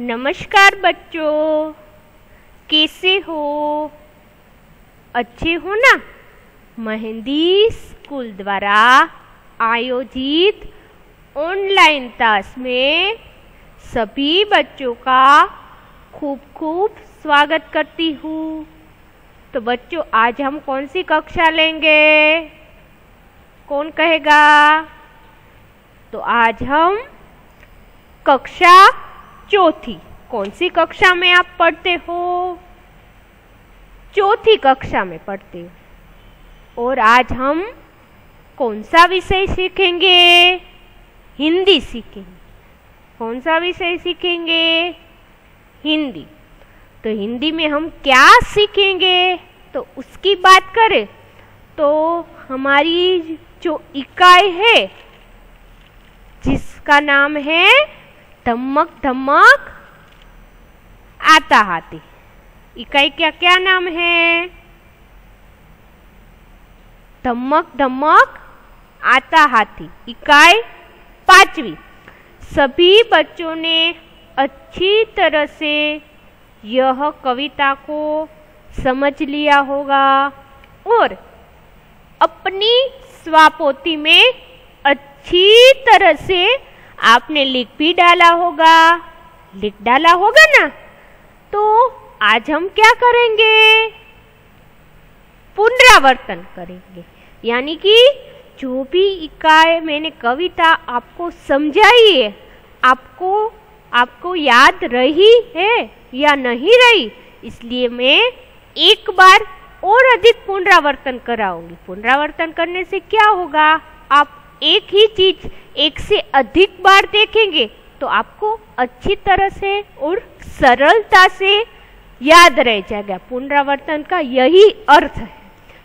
नमस्कार बच्चों, कैसे हो? अच्छे हो ना? मेहंदी स्कूल द्वारा आयोजित ऑनलाइन क्लास में सभी बच्चों का खूब खूब स्वागत करती हूँ। तो बच्चों, आज हम कौन सी कक्षा लेंगे? कौन कहेगा? तो आज हम कक्षा चौथी। कौन सी कक्षा में आप पढ़ते हो? चौथी कक्षा में पढ़ते हो। और आज हम कौन सा विषय सीखेंगे? हिंदी सीखेंगे। कौन सा विषय सीखेंगे? हिंदी। तो हिंदी में हम क्या सीखेंगे? तो उसकी बात करें तो हमारी जो इकाई है जिसका नाम है धम्मक धम्मक आता हाथी। इकाई क्या क्या नाम है? धम्मक धम्मक आता हाथी। इकाई 5वीं। सभी बच्चों ने अच्छी तरह से यह कविता को समझ लिया होगा और अपनी स्वापोती में अच्छी तरह से आपने लिख भी डाला होगा। लिख डाला होगा ना? तो आज हम क्या करेंगे? पुनरावर्तन करेंगे। यानी कि जो भी इकाई मैंने कविता आपको समझाई है, आपको याद रही है या नहीं रही, इसलिए मैं एक बार और अधिक पुनरावर्तन कराऊंगी। पुनरावर्तन करने से क्या होगा? आप एक ही चीज एक से अधिक बार देखेंगे तो आपको अच्छी तरह से और सरलता से याद रह जाएगा। पुनरावर्तन का यही अर्थ है,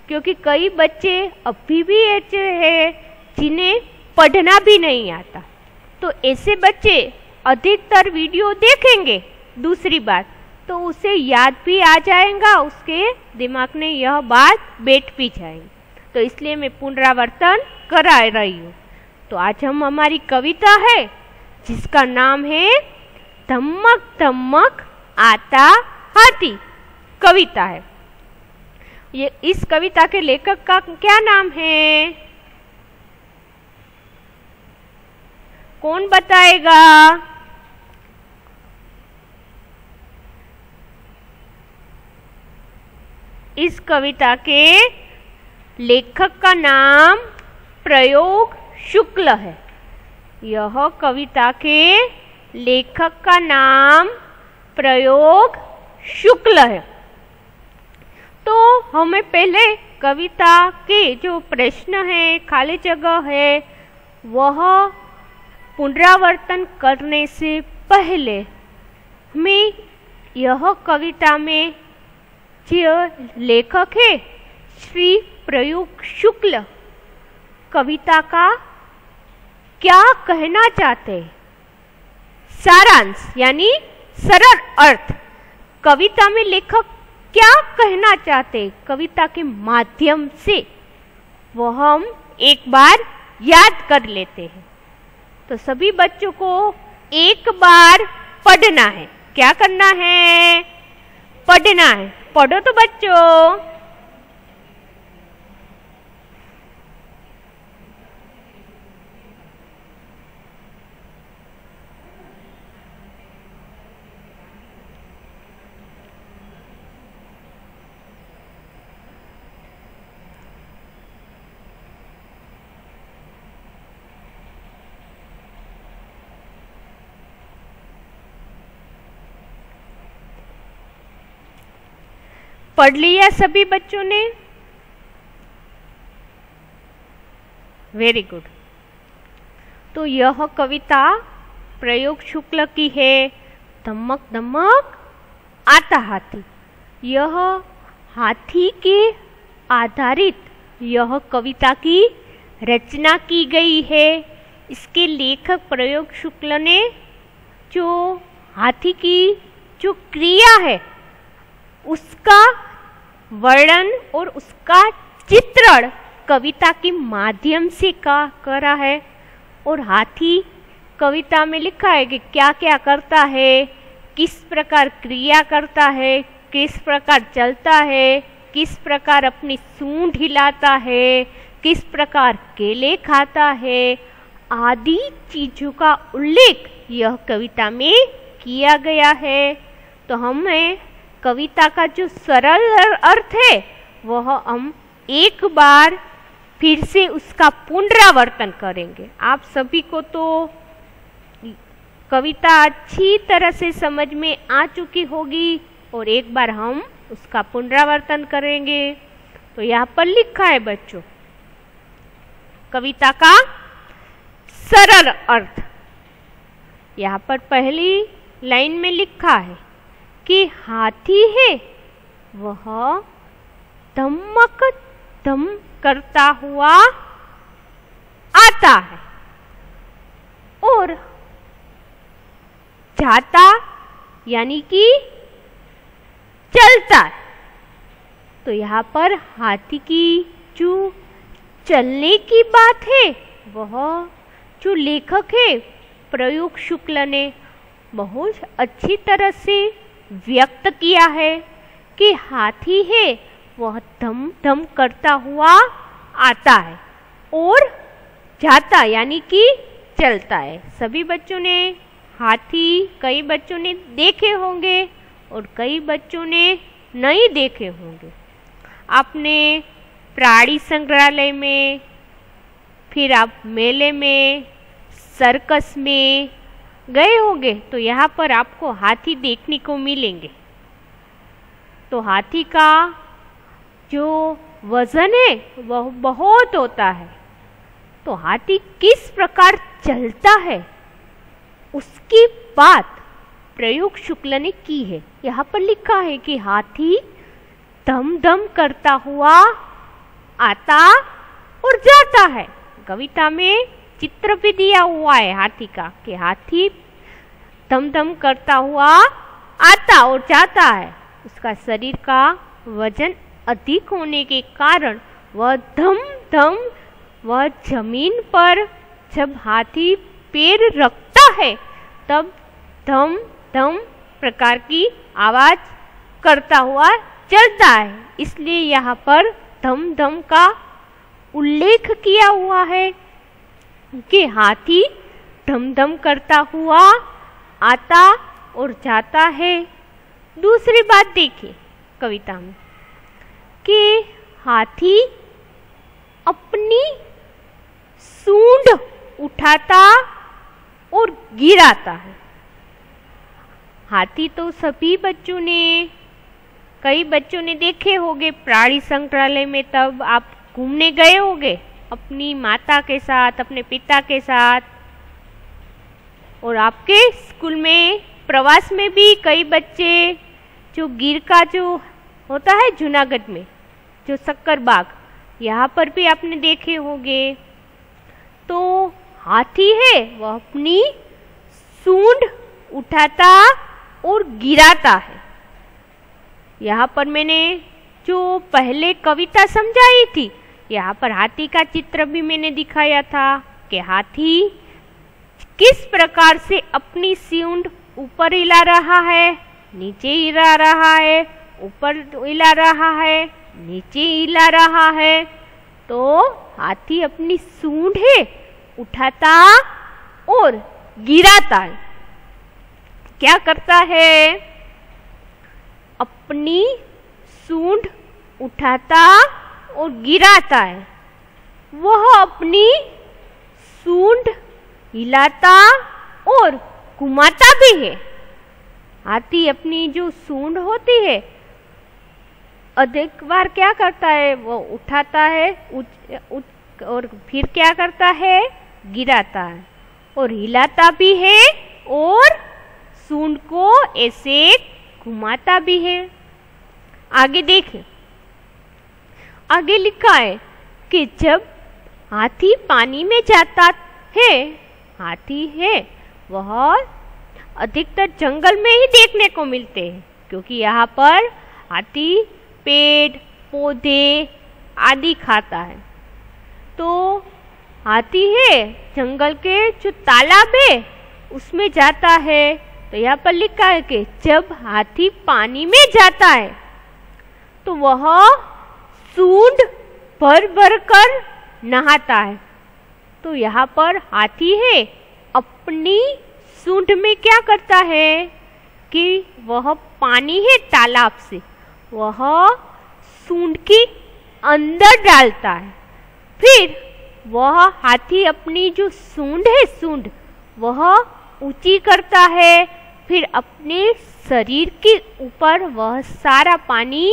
क्योंकि कई बच्चे अभी भी ऐसे हैं जिन्हें पढ़ना भी नहीं आता। तो ऐसे बच्चे अधिकतर वीडियो देखेंगे दूसरी बार तो उसे याद भी आ जाएगा, उसके दिमाग में यह बात बैठ भी जाएगी। तो इसलिए मैं पुनरावर्तन करा रही हूँ। तो आज हम हमारी कविता है जिसका नाम है धम्मक धम्मक आता हाथी कविता है। ये इस कविता के लेखक का क्या नाम है? कौन बताएगा? इस कविता के लेखक का नाम प्रयोग शुक्ल है। यह कविता के लेखक का नाम प्रयोग शुक्ल है। तो हमें पहले कविता के जो प्रश्न है, खाली जगह है, वह पुनरावर्तन करने से पहले हमें यह कविता में जो लेखक है श्री प्रयोग शुक्ल कविता का क्या कहना चाहते हैं, सारांश यानी सरल अर्थ, कविता में लेखक क्या कहना चाहते हैं कविता के माध्यम से, वह हम एक बार याद कर लेते हैं। तो सभी बच्चों को एक बार पढ़ना है। क्या करना है? पढ़ना है। पढ़ो तो बच्चों। पढ़ लिया सभी बच्चों ने? Very good. तो यह कविता प्रयोग शुक्ल की है, धम्मक धम्मक आता हाथी। यह हाथी के आधारित यह कविता की रचना की गई है। इसके लेखक प्रयोग शुक्ल ने जो हाथी की जो क्रिया है उसका वर्णन और उसका चित्रण कविता के माध्यम से करा है। और हाथी कविता में लिखा है कि क्या क्या करता है, किस प्रकार क्रिया करता है, किस प्रकार चलता है, किस प्रकार अपनी सूंड हिलाता है, किस प्रकार केले खाता है, आदि चीजों का उल्लेख यह कविता में किया गया है। तो हमें कविता का जो सरल अर्थ है वह हम एक बार फिर से उसका पुनरावर्तन करेंगे। आप सभी को तो कविता अच्छी तरह से समझ में आ चुकी होगी और एक बार हम उसका पुनरावर्तन करेंगे। तो यहाँ पर लिखा है बच्चों, कविता का सरल अर्थ। यहाँ पर पहली लाइन में लिखा है कि हाथी है वह धमक धम करता हुआ आता है और जाता यानी कि चलता है। तो यहाँ पर हाथी की जो चलने की बात है वह जो लेखक है प्रयोग शुक्ल ने बहुत अच्छी तरह से व्यक्त किया है कि हाथी है वह धम धम करता हुआ आता है और जाता यानी कि चलता है। सभी बच्चों ने हाथी कई बच्चों ने देखे होंगे और कई बच्चों ने नहीं देखे होंगे। आपने प्राणी संग्रहालय में, फिर आप मेले में, सर्कस में गए होंगे तो यहाँ पर आपको हाथी देखने को मिलेंगे। तो हाथी का जो वजन है वह बहुत होता है। तो हाथी किस प्रकार चलता है उसकी बात प्रयोग शुक्ल ने की है। यहाँ पर लिखा है कि हाथी दम दम करता हुआ आता और जाता है। कविता में चित्र भी दिया हुआ है हाथी का कि हाथी दम दम करता हुआ आता और जाता है। उसका शरीर का वजन अधिक होने के कारण वह धम धम वह जमीन पर जब हाथी पैर रखता है तब धम धम प्रकार की आवाज करता हुआ चलता है। इसलिए यहाँ पर धम धम का उल्लेख किया हुआ है कि हाथी धम धम करता हुआ आता और जाता है। दूसरी बात देखिए कविता में कि हाथी अपनी सूंड उठाता और गिराता है। हाथी तो सभी बच्चों ने, कई बच्चों ने देखे होंगे प्राणी संग्रहालय में, तब आप घूमने गए होंगे अपनी माता के साथ, अपने पिता के साथ, और आपके स्कूल में प्रवास में भी कई बच्चे जो गिर का जो होता है जूनागढ़ में जो शक्कर बाग, यहाँ पर भी आपने देखे होंगे। तो हाथी है वह अपनी सूंड उठाता और गिराता है। यहाँ पर मैंने जो पहले कविता समझाई थी, यहाँ पर हाथी का चित्र भी मैंने दिखाया था कि हाथी किस प्रकार से अपनी सूंड ऊपर हिला रहा है, नीचे हिला रहा है, ऊपर हिला रहा है, नीचे हिला रहा है। तो हाथी अपनी सूंड है उठाता और गिराता है। क्या करता है? अपनी सूंड उठाता और गिराता है। वह अपनी सूंड हिलाता और घुमाता भी है। हाथी अपनी जो सूंड होती है अधिक बार क्या करता है, वो उठाता है और फिर क्या करता है, गिराता है और हिलाता भी है और सूंड को ऐसे घुमाता भी है। आगे देखें, आगे लिखा है कि जब हाथी पानी में जाता है, हाथी है वह अधिकतर जंगल में ही देखने को मिलते हैं, क्योंकि यहाँ पर हाथी पेड़ पौधे आदि खाता है। तो हाथी है जंगल के जो तालाब है उसमें जाता है। तो तो यहाँ पर लिखा है कि जब हाथी पानी में जाता है तो वह सूंड भर भर कर नहाता है। तो यहाँ पर हाथी है अपनी सूंड में क्या करता है कि वह पानी है तालाब से वह सूंड के अंदर डालता है। फिर वह हाथी अपनी जो सूंड है सूंड वह ऊंची करता है, फिर अपने शरीर के ऊपर वह सारा पानी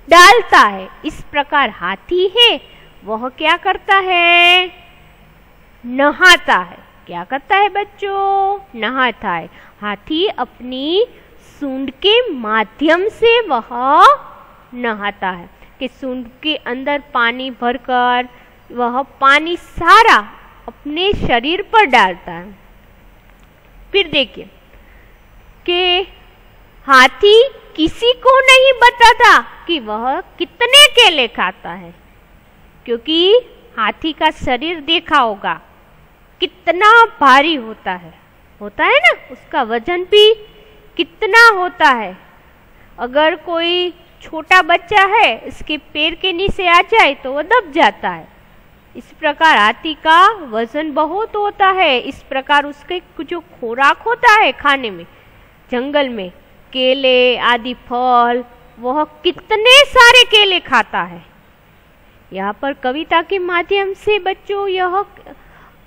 डालता है। इस प्रकार हाथी है वह क्या करता है, नहाता है। क्या करता है बच्चों, नहाता है। हाथी अपनी सूंड के माध्यम से वह नहाता है कि सूंड के अंदर पानी भरकर वह पानी सारा अपने शरीर पर डालता है। फिर देखिए कि हाथी किसी को नहीं बताता कि वह कितने केले खाता है, क्योंकि हाथी का शरीर देखा होगा कितना भारी होता है ना, उसका वजन भी कितना होता है। अगर कोई छोटा बच्चा है इसके पैर के नीचे आ जाए तो वह दब जाता है। इस प्रकार हाथी का वजन बहुत होता है। इस प्रकार उसके जो खुराक होता है खाने में, जंगल में केले आदि फल, वह कितने सारे केले खाता है। यहाँ पर कविता के माध्यम से बच्चों यह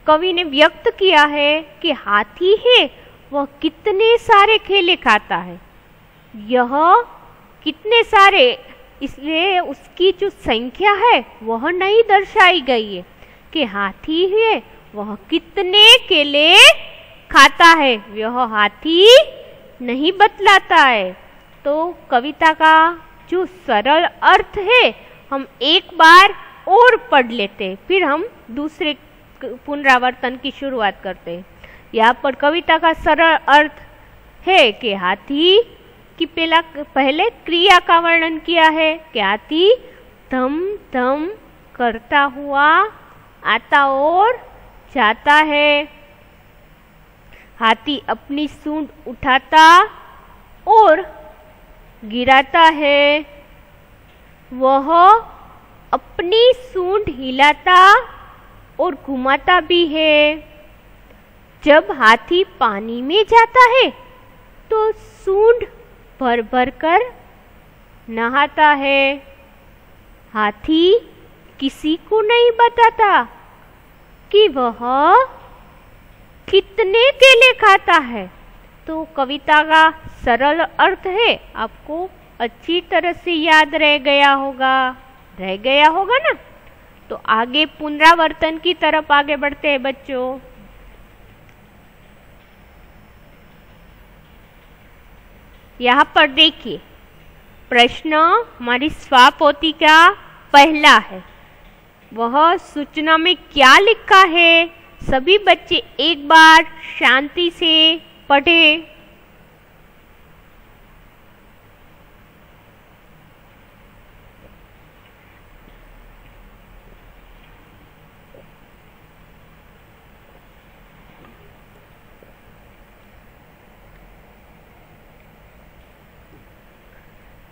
कवि ने व्यक्त किया है कि हाथी है वह कितने सारे केले खाता है। यह कितने सारे, इसलिए उसकी जो संख्या है वह नहीं दर्शाई गई है कि हाथी है वह कितने केले खाता है, यह हाथी नहीं बतलाता है। तो कविता का जो सरल अर्थ है हम एक बार और पढ़ लेते हैं, फिर हम दूसरे पुनरावर्तन की शुरुआत करते हैं। यहाँ पर कविता का सरल अर्थ है कि हाथी की पहले क्रिया का वर्णन किया है कि हाथी धम धम करता हुआ आता और जाता है। हाथी अपनी सूंड उठाता और गिराता है। वह अपनी सूंड हिलाता और घुमाता भी है। जब हाथी पानी में जाता है तो सूंड भर भर कर नहाता है। हाथी किसी को नहीं बताता कि वह कितने केले खाता है। तो कविता का सरल अर्थ है आपको अच्छी तरह से याद रह गया होगा ना। तो आगे पुनरावर्तन की तरफ आगे बढ़ते हैं बच्चों। यहाँ पर देखिए प्रश्न हमारी स्वापोथी का पहला है, वह सूचना में क्या लिखा है। सभी बच्चे एक बार शांति से पढ़ें।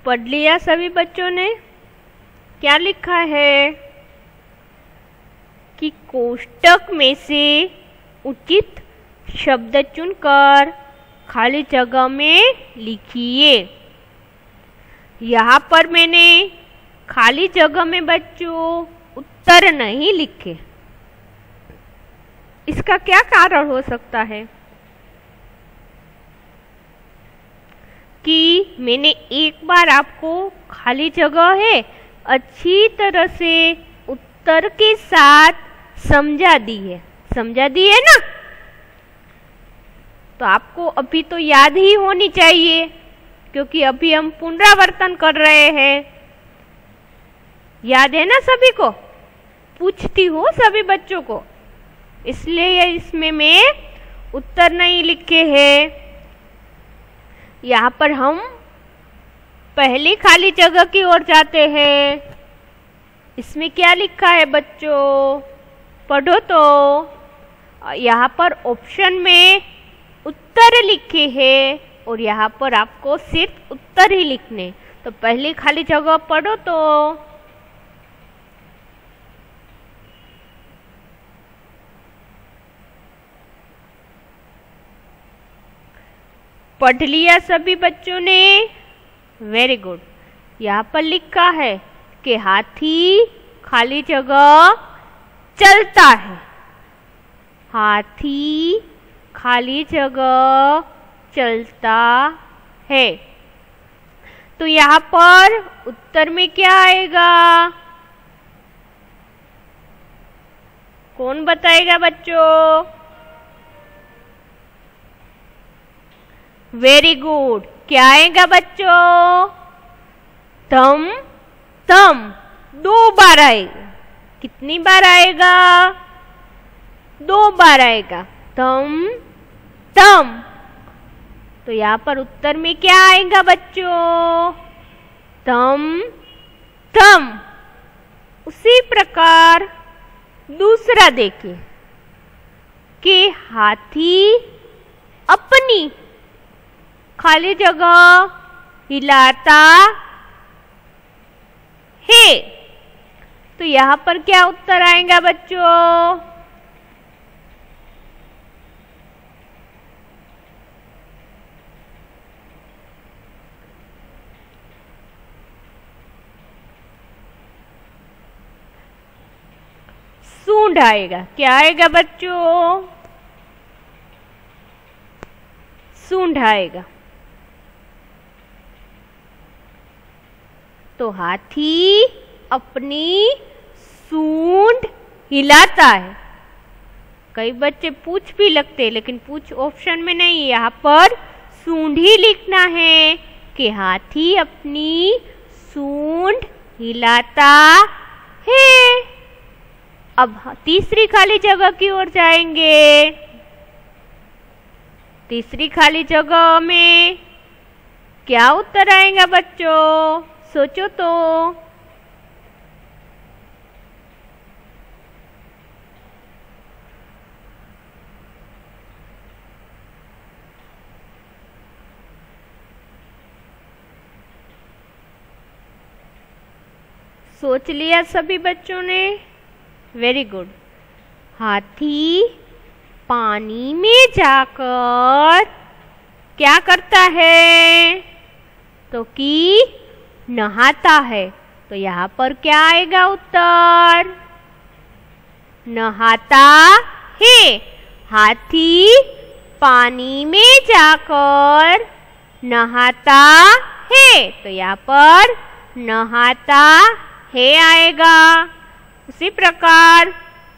पढ़ लिया सभी बच्चों ने? क्या लिखा है कि कोष्टक में से उचित शब्द चुनकर खाली जगह में लिखिए। यहाँ पर मैंने खाली जगह में बच्चों उत्तर नहीं लिखे। इसका क्या कारण हो सकता है कि मैंने एक बार आपको खाली जगह है अच्छी तरह से उत्तर के साथ समझा दी है ना। तो आपको अभी तो याद ही होनी चाहिए, क्योंकि अभी हम पुनरावर्तन कर रहे हैं। याद है ना सभी को? पूछती हूँ सभी बच्चों को, इसलिए इसमें मैं उत्तर नहीं लिखे हैं। यहाँ पर हम पहली खाली जगह की ओर जाते हैं। इसमें क्या लिखा है बच्चों? पढ़ो तो। यहाँ पर ऑप्शन में उत्तर लिखे हैं और यहाँ पर आपको सिर्फ उत्तर ही लिखने। तो पहली खाली जगह पढ़ो तो पढ़ लिया सभी बच्चों ने? Very good. यहाँ पर लिखा है कि हाथी खाली जगह चलता है। हाथी खाली जगह चलता है। तो यहाँ पर उत्तर में क्या आएगा? कौन बताएगा बच्चों? Very good. क्या आएगा बच्चों? थम थम 2 बार आएगा। कितनी बार आएगा? 2 बार आएगा। थम थम। तो यहाँ पर उत्तर में क्या आएगा बच्चों? थम थम। उसी प्रकार दूसरा देखिए कि हाथी अपनी खाली जगह हिलाता है। तो यहाँ पर क्या उत्तर आएगा बच्चों? सूंड आएगा। क्या आएगा बच्चों? सूंड आएगा। तो हाथी अपनी सूंड हिलाता है। कई बच्चे पूछ भी लगते हैं, लेकिन पूछ ऑप्शन में नहीं, यहाँ पर सूंड ही लिखना है कि हाथी अपनी सूंड हिलाता है। अब तीसरी खाली जगह की ओर जाएंगे। तीसरी खाली जगह में क्या उत्तर आएगा बच्चों? सोचो तो। सोच लिया सभी बच्चों ने? Very good. हाथी पानी में जाकर क्या करता है? तो कि नहाता है। तो यहाँ पर क्या आएगा उत्तर? नहाता है। हाथी पानी में जाकर नहाता है। तो यहाँ पर नहाता है आएगा। उसी प्रकार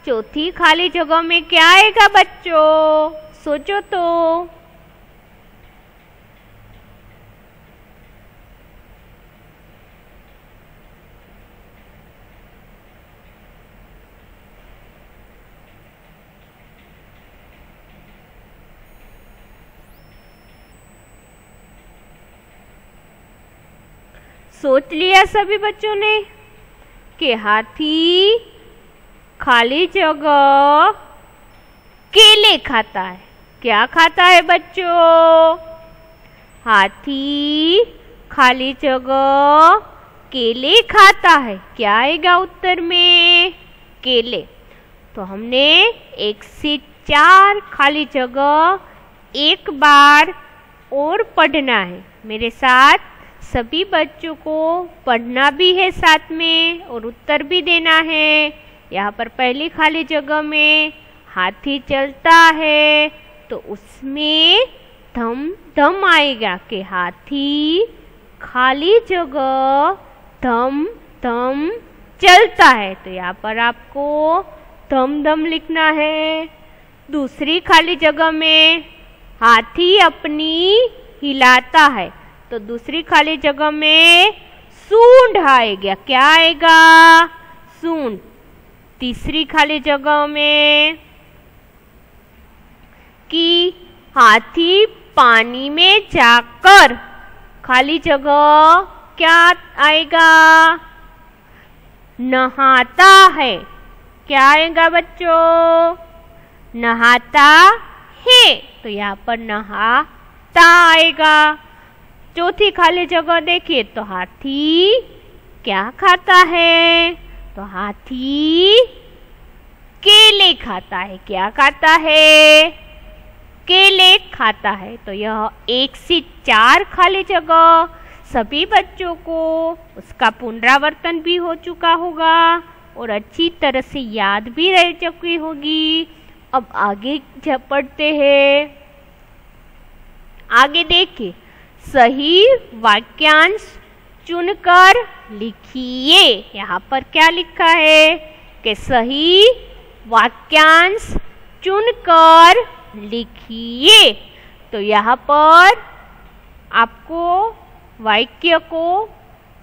चौथी खाली जगह में क्या आएगा बच्चों? सोचो तो। सोच लिया सभी बच्चों ने कि हाथी खाली जगह केले खाता है। क्या खाता है बच्चों? हाथी खाली जगह केले खाता है। क्या आएगा उत्तर में? केले। तो हमने 1 से 4 खाली जगह एक बार और पढ़ना है। मेरे साथ सभी बच्चों को पढ़ना भी है साथ में और उत्तर भी देना है। यहाँ पर पहली खाली जगह में हाथी चलता है, तो उसमें धम धम आएगा कि हाथी खाली जगह धम धम चलता है। तो यहाँ पर आपको धम धम लिखना है। दूसरी खाली जगह में हाथी अपनी हिलाता है, तो दूसरी खाली जगह में सूंड आएगा। क्या आएगा? सूंड। तीसरी खाली जगह में कि हाथी पानी में जाकर, खाली जगह क्या आएगा? नहाता है। क्या आएगा बच्चों? नहाता है। तो यहाँ पर नहाता आएगा। चौथी खाली जगह देखिए तो हाथी क्या खाता है? तो हाथी केले खाता है। क्या खाता है? केले खाता है। तो यह 1 से 4 खाली जगह सभी बच्चों को उसका पुनरावर्तन भी हो चुका होगा और अच्छी तरह से याद भी रह चुकी होगी। अब आगे पढ़ते हैं। आगे देखिए, सही वाक्यांश चुनकर लिखिए। यहाँ पर क्या लिखा है कि सही वाक्यांश चुनकर लिखिए। तो यहाँ पर आपको वाक्य को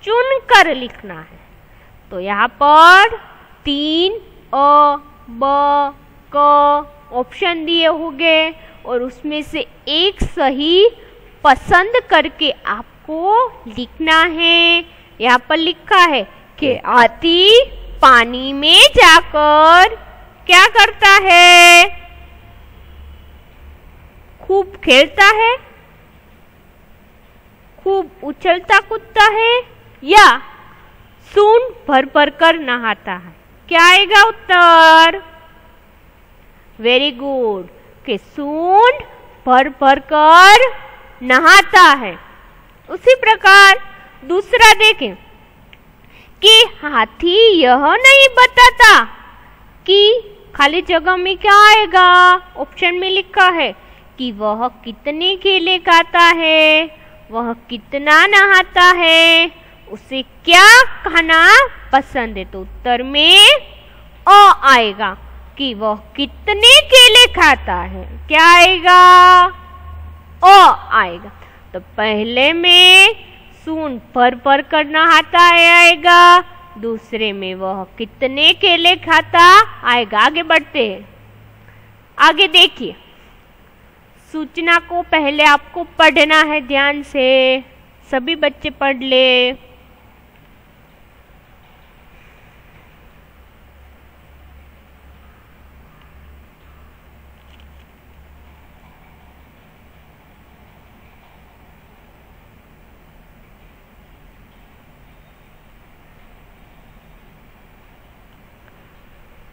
चुनकर लिखना है। तो यहाँ पर 3 अ, ब, क ऑप्शन दिए होंगे और उसमें से एक सही पसंद करके आपको लिखना है। यहाँ पर लिखा है कि हाथी पानी में जाकर क्या करता है? खूब खेलता है, खूब उछलता कूदता है या सूंड भर भर कर नहाता है। क्या आएगा उत्तर? वेरी गुड, कि सूंड भर भर कर नहाता है। उसी प्रकार दूसरा देखें कि हाथी यह नहीं बताता कि खाली जगह में क्या आएगा। ऑप्शन में लिखा है कि वह कितने केले खाता है, वह कितना नहाता है, उसे क्या खाना पसंद है। तो उत्तर में अ आएगा कि वह कितने केले खाता है। क्या आएगा? अ आएगा। तो पहले में सूंड भर भर कर नहाता आएगा, दूसरे में वह कितने केले खाता आएगा। आगे बढ़ते हैं। आगे देखिए, सूचना को पहले आपको पढ़ना है ध्यान से। सभी बच्चे पढ़ ले।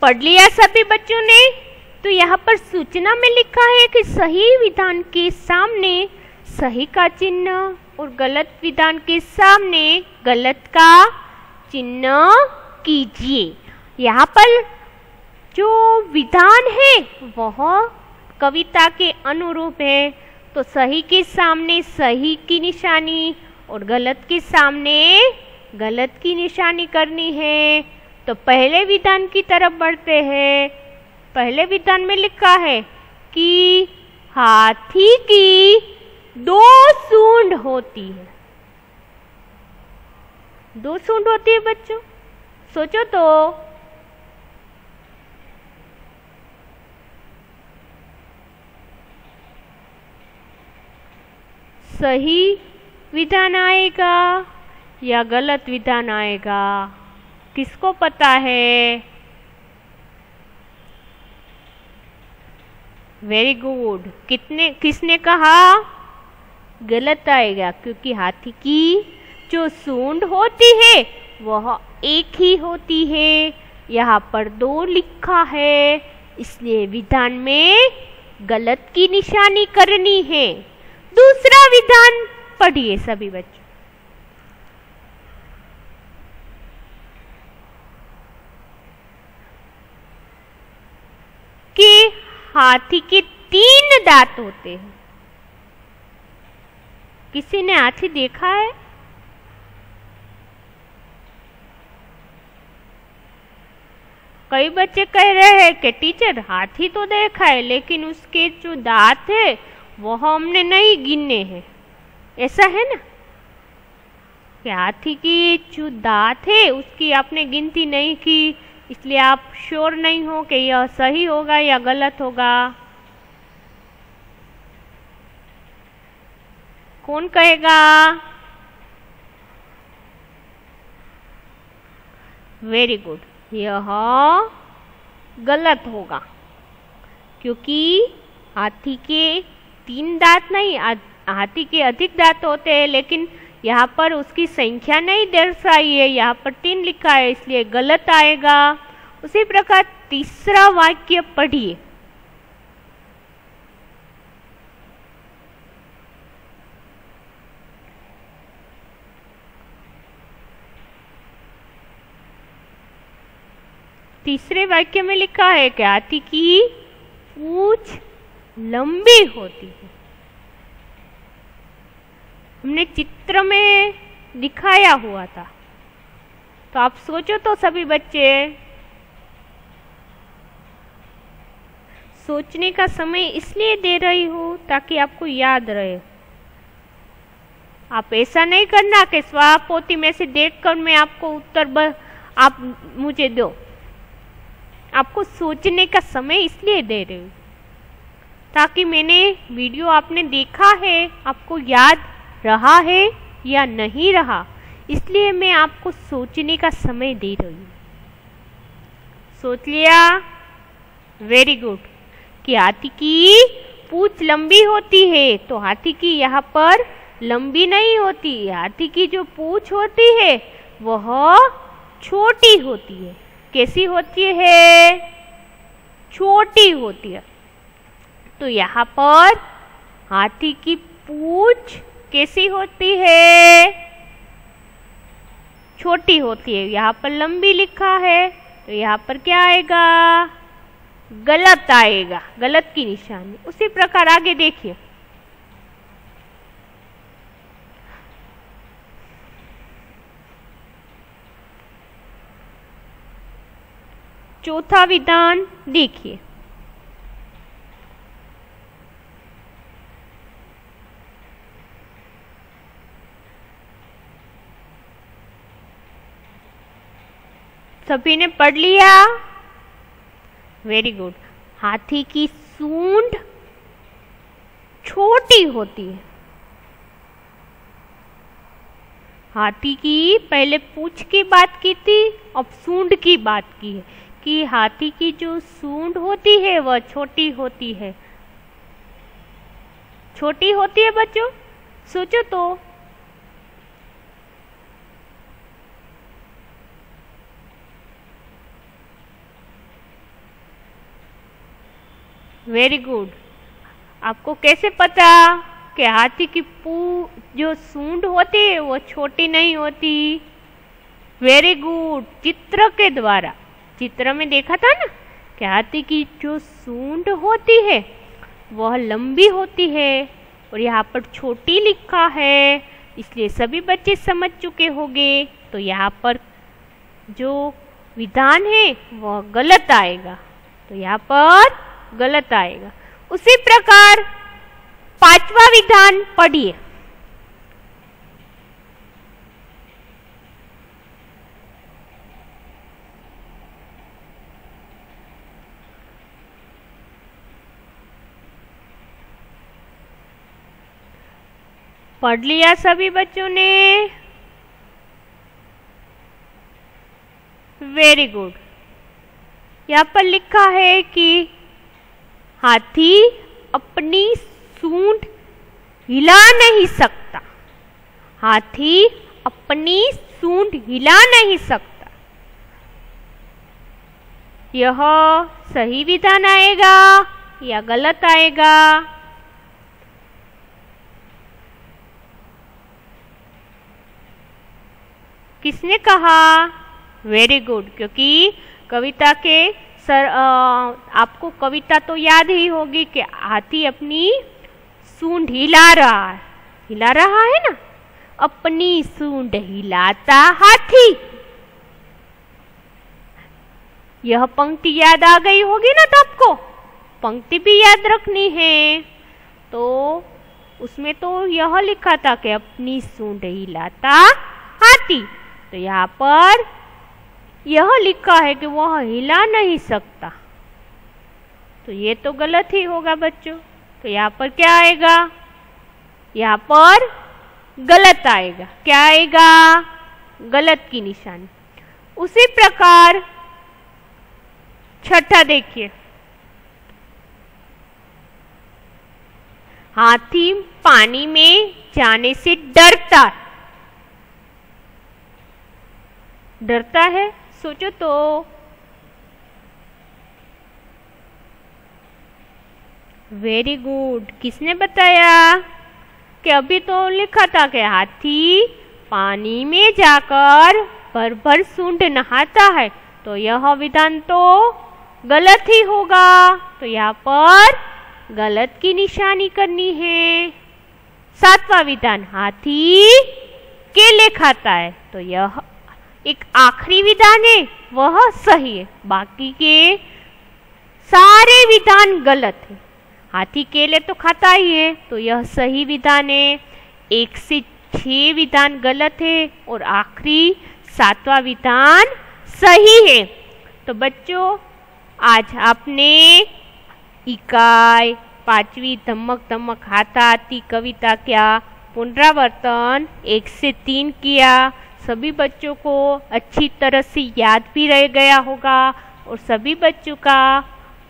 पढ़ लिया सभी बच्चों ने? तो यहाँ पर सूचना में लिखा है कि सही विधान के सामने सही का चिन्ह और गलत विधान के सामने गलत का चिन्ह कीजिए। यहाँ पर जो विधान है वह कविता के अनुरूप है, तो सही के सामने सही की निशानी और गलत के सामने गलत की निशानी करनी है। तो पहले विधान की तरफ बढ़ते हैं। पहले विधान में लिखा है कि हाथी की 2 सूंड होती है। 2 सूंड होती है बच्चों, सोचो तो। सही विधान आएगा या गलत विधान आएगा, किसको पता है? Very good. किसने कहा? गलत आएगा, क्योंकि हाथी की जो सूंड होती है वह एक ही होती है। यहाँ पर 2 लिखा है, इसलिए विधान में गलत की निशानी करनी है। दूसरा विधान पढ़िए सभी बच्चों। कि हाथी के 3 दांत होते हैं। किसी ने हाथी देखा है? कई बच्चे कह रहे हैं कि टीचर हाथी तो देखा है लेकिन उसके जो दांत है वह हमने नहीं गिने हैं। ऐसा है ना कि हाथी की जो दांत है उसकी आपने गिनती नहीं की, इसलिए आप श्योर नहीं हो कि यह सही होगा या गलत होगा। कौन कहेगा? वेरी गुड, यह गलत होगा, क्योंकि हाथी के 3 दांत नहीं, हाथी के अधिक दांत होते हैं, लेकिन यहाँ पर उसकी संख्या नहीं दर्शाई है, यहाँ पर 3 लिखा है, इसलिए गलत आएगा। उसी प्रकार तीसरा वाक्य पढ़िए। तीसरे वाक्य में लिखा है कि हाथी की पूंछ लंबी होती है। हमने चित्र में दिखाया हुआ था, तो आप सोचो तो सभी बच्चे, सोचने का समय इसलिए दे रही हूँ ताकि आपको याद रहे। आप ऐसा नहीं करना कि स्वापोती में से देखकर मैं आपको उत्तर आप मुझे दो। आपको सोचने का समय इसलिए दे रही हूँ ताकि मैंने वीडियो आपने देखा है, आपको याद रहा है या नहीं रहा, इसलिए मैं आपको सोचने का समय दे रही हूँ। सोच लिया? Very good. कि हाथी की पूंछ लंबी होती है, तो हाथी की यहाँ पर लंबी नहीं होती, हाथी की जो पूंछ होती है वह छोटी होती है। कैसी होती है? छोटी होती है। तो यहाँ पर हाथी की पूंछ कैसी होती है? छोटी होती है। यहाँ पर लंबी लिखा है, तो यहाँ पर क्या आएगा? गलत आएगा, गलत की निशानी। उसी प्रकार आगे देखिए। चौथा विधान देखिए। सभी ने पढ़ लिया? Very good. हाथी की सूंड छोटी होती है। हाथी की पहले पूंछ की बात की थी, अब सूंड की बात की है कि हाथी की जो सूंड होती है वह छोटी होती है। छोटी होती है बच्चों, सोचो तो। Very good. आपको कैसे पता कि हाथी की जो सूंड होती है वो छोटी नहीं होती? वेरी गुड, चित्र के द्वारा। चित्र में देखा था ना कि हाथी की जो सूंड होती है वह लंबी होती है और यहाँ पर छोटी लिखा है, इसलिए सभी बच्चे समझ चुके होंगे। तो यहाँ पर जो विधान है वह गलत आएगा, तो यहाँ पर गलत आएगा। उसी प्रकार पांचवा विधान पढ़िए। पढ़ लिया सभी बच्चों ने? Very good. यहाँ पर लिखा है कि हाथी अपनी सूंड हिला नहीं सकता। हाथी अपनी सूंड हिला नहीं सकता। यह सही विधान आएगा या गलत आएगा? किसने कहा? Very good. क्योंकि कविता के आपको कविता तो याद ही होगी कि हाथी अपनी सूंड हिला रहा है। हिला रहा है ना? अपनी सूंड हिलाता हाथी। यह पंक्ति याद आ गई होगी ना? तो आपको पंक्ति भी याद रखनी है। तो उसमें तो यह लिखा था कि अपनी सूंड हिलाता हाथी, तो यहाँ पर यह लिखा है कि वह हिला नहीं सकता, तो ये तो गलत ही होगा बच्चों। तो यहाँ पर क्या आएगा? यहाँ पर गलत आएगा। क्या आएगा? गलत की निशानी। उसी प्रकार छठा देखिए। हाथी पानी में जाने से डरता है। सोचो तो। Very good. किसने बताया? कि अभी तो लिखा था कि हाथी पानी में जाकर भर भर सूंड नहाता है, तो यह विधान तो गलत ही होगा। तो यहाँ पर गलत की निशानी करनी है। 7वां विधान, हाथी केले खाता है, तो यह एक आखिरी विधान है, वह सही है। बाकी के सारे विधान गलत है। हाथी केले तो खाता ही है, तो यह सही विधान है। 1 से 6 विधान गलत है और आखिरी 7वां विधान सही है। तो बच्चों, आज आपने इकाई 5वीं धमक धमक हाथा हाथी कविता क्या पुनरावर्तन 1 से 3 किया। सभी बच्चों को अच्छी तरह से याद भी रह गया होगा और सभी बच्चों का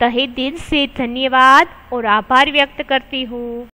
तहे दिल से धन्यवाद और आभार व्यक्त करती हूँ।